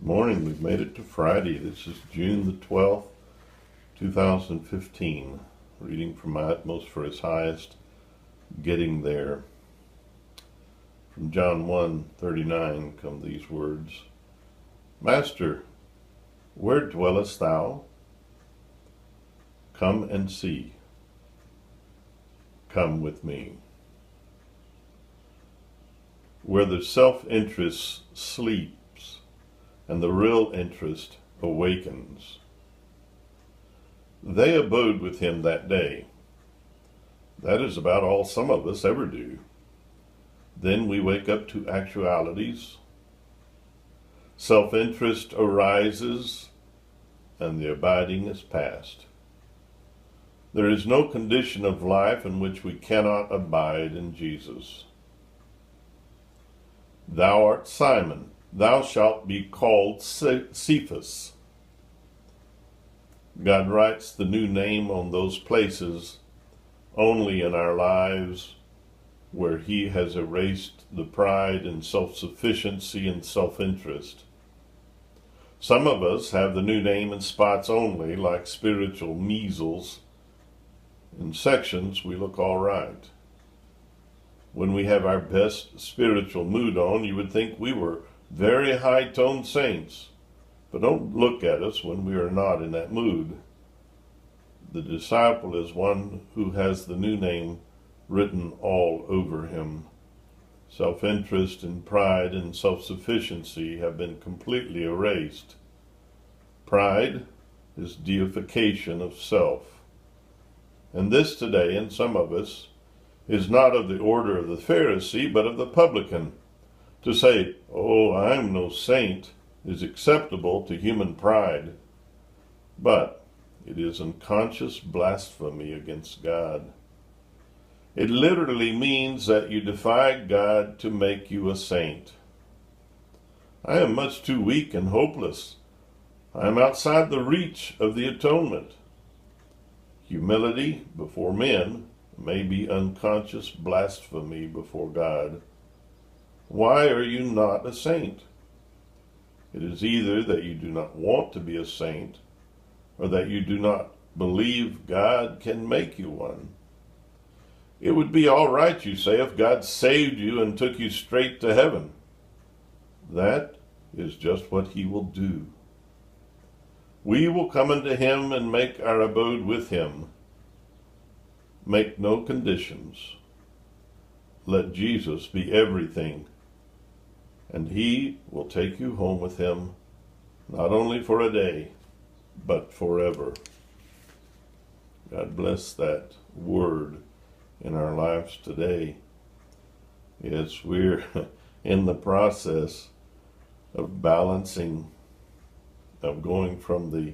Morning, we've made it to Friday. This is June the 12th, 2015. Reading from my utmost for his highest, getting there. From John 1:39 come these words. Master, where dwellest thou? Come and see. Come with me. Where the self-interest sleeps and the real interest awakens. They abode with him that day. That is about all some of us ever do. Then we wake up to actualities. Self-interest arises, and the abiding is past. There is no condition of life in which we cannot abide in Jesus. Thou art Simon, thou shalt be called Cephas. God writes the new name on those places only in our lives where he has erased the pride and self-sufficiency and self-interest. Some of us have the new name in spots only, like spiritual measles. In sections, we look all right. When we have our best spiritual mood on, you would think we were very high-toned saints. But don't look at us when we are not in that mood. The disciple is one who has the new name written all over him. Self-interest and pride and self-sufficiency have been completely erased. Pride is deification of self. And this today, in some of us, is not of the order of the Pharisee, but of the publican. To say, "Oh, I'm no saint," is acceptable to human pride, but it is unconscious blasphemy against God. It literally means that you defy God to make you a saint. I am much too weak and hopeless. I am outside the reach of the atonement. Humility before men may be unconscious blasphemy before God. Why are you not a saint? It is either that you do not want to be a saint, or that you do not believe God can make you one. It would be all right, you say, if God saved you and took you straight to heaven. That is just what he will do. We will come unto him and make our abode with him. Make no conditions. Let Jesus be everything, and he will take you home with him, not only for a day, but forever. God bless that word in our lives today. Yes, we're in the process of balancing, of going from the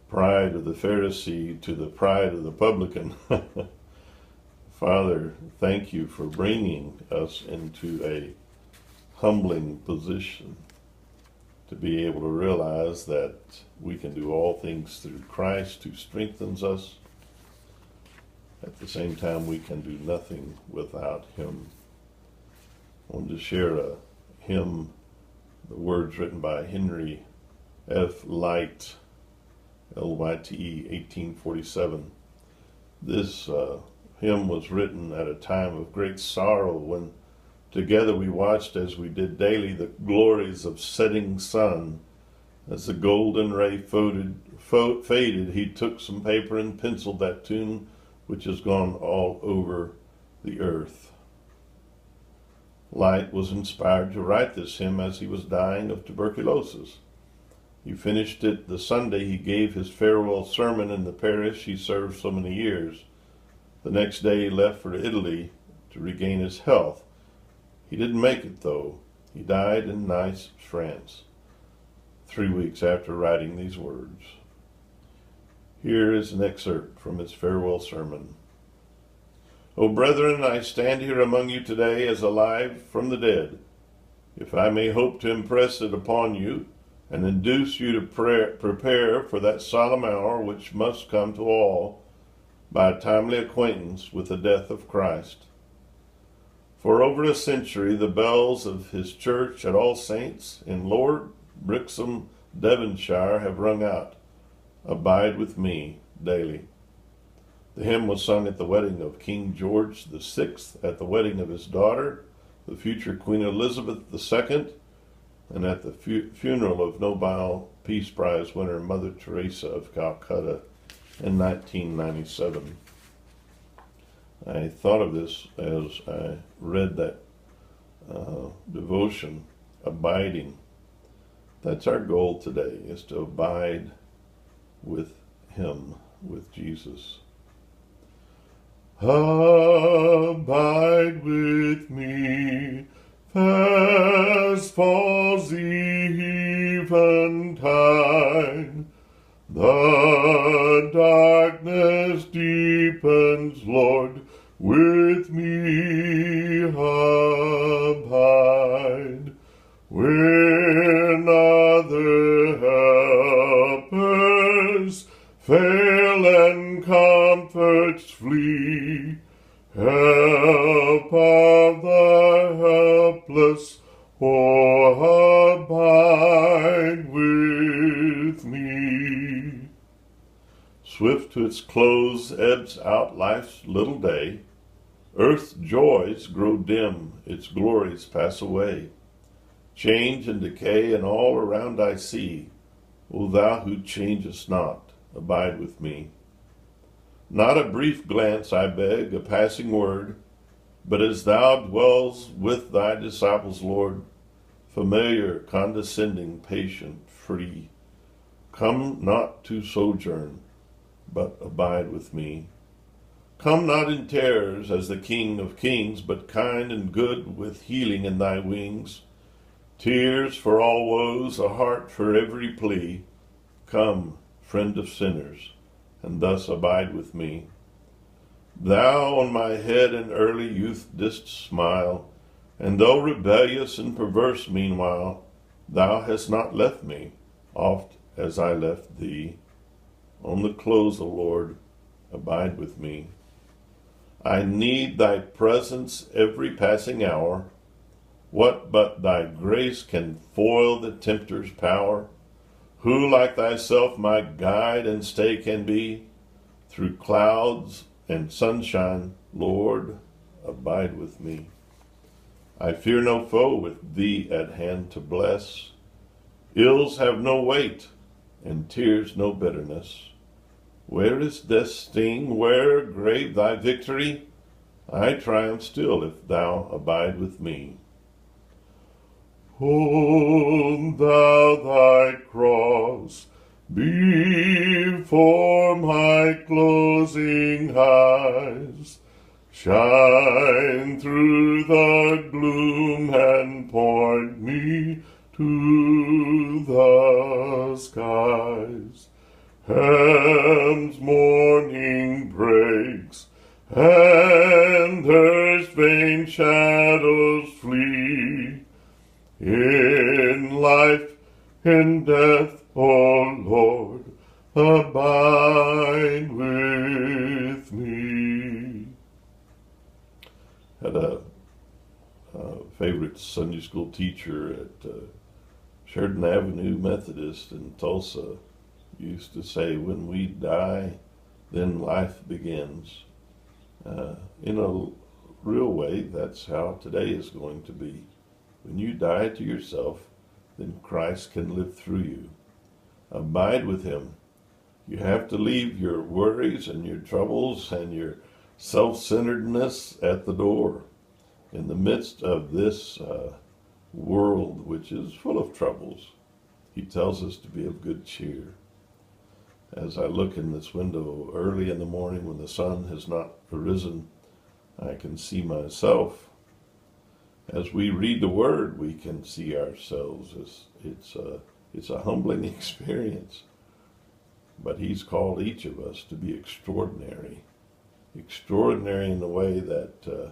pride of the Pharisee to the pride of the publican. Father, thank you for bringing us into a humbling position to be able to realize that we can do all things through Christ who strengthens us. At the same time, we can do nothing without him. I wanted to share a hymn, the words written by Henry F. Lyte, L-Y-T-E, 1847. This hymn was written at a time of great sorrow when together we watched, as we did daily, the glories of setting sun. As the golden ray faded, he took some paper and penciled that tune which has gone all over the earth. Lyte was inspired to write this hymn as he was dying of tuberculosis. He finished it the Sunday he gave his farewell sermon in the parish he served so many years. The next day he left for Italy to regain his health. He didn't make it, though. He died in Nice, France, 3 weeks after writing these words. Here is an excerpt from his farewell sermon. O brethren, I stand here among you today as alive from the dead. If I may hope to impress it upon you and induce you to prepare for that solemn hour which must come to all by a timely acquaintance with the death of Christ. For over a century the bells of his church at All Saints in Lord Brixham, Devonshire, have rung out, "Abide with me" daily. The hymn was sung at the wedding of King George VI, at the wedding of his daughter, the future Queen Elizabeth II, and at the funeral of Nobel Peace Prize winner Mother Teresa of Calcutta in 1997. I thought of this as I read that devotion, abiding. That's our goal today, is to abide with Him, with Jesus. Abide with me, fast falls eventide. The darkness deepens, Lord, with me abide. When other helpers fail and comforts flee, help of the helpless, oh, abide with me. Swift to its close ebbs out life's little day. Earth's joys grow dim, its glories pass away. Change and decay and all around I see. O thou who changest not, abide with me. Not a brief glance I beg, a passing word, but as thou dwells with thy disciples, Lord, familiar, condescending, patient, free, come not to sojourn, but abide with me. Come not in terrors as the King of Kings, but kind and good with healing in thy wings. Tears for all woes, a heart for every plea. Come, friend of sinners, and thus abide with me. Thou on my head in early youth didst smile, and though rebellious and perverse meanwhile, thou hast not left me, oft as I left thee. On the close, O Lord, abide with me. I need thy presence every passing hour. What but thy grace can foil the tempter's power? Who like thyself my guide and stay can be? Through clouds and sunshine, Lord, abide with me. I fear no foe with thee at hand to bless. Ills have no weight, and tears no bitterness. Where is death's sting? Where, grave, thy victory? I triumph still if thou abide with me. Hold thou thy cross before my closing eyes. Shine through the gloom and point me to the skies. Heaven's morning breaks, and earth's vain shadows flee. In life, in death, O Lord, abide with me. Had a favorite Sunday school teacher at Sheridan Avenue Methodist in Tulsa. Used to say, when we die, then life begins. In a real way, that's how today is going to be. When you die to yourself, then Christ can live through you. Abide with Him. You have to leave your worries and your troubles and your self-centeredness at the door. In the midst of this world, which is full of troubles, He tells us to be of good cheer. As I look in this window early in the morning when the sun has not arisen, I can see myself. As we read the Word, we can see ourselves. It's a humbling experience. But He's called each of us to be extraordinary. Extraordinary in the way that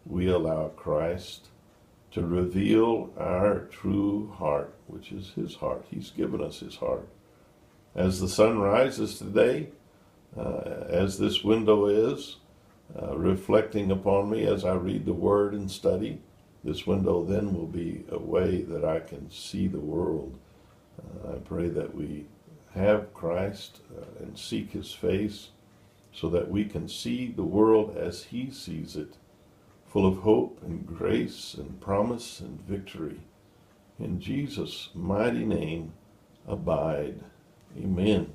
we allow Christ to reveal our true heart, which is His heart. He's given us His heart. As the sun rises today, as this window is, reflecting upon me as I read the Word and study, this window then will be a way that I can see the world I pray that we have Christ and seek his face so that we can see the world as he sees it, full of hope and grace and promise and victory. In Jesus' mighty name, abide. Amen.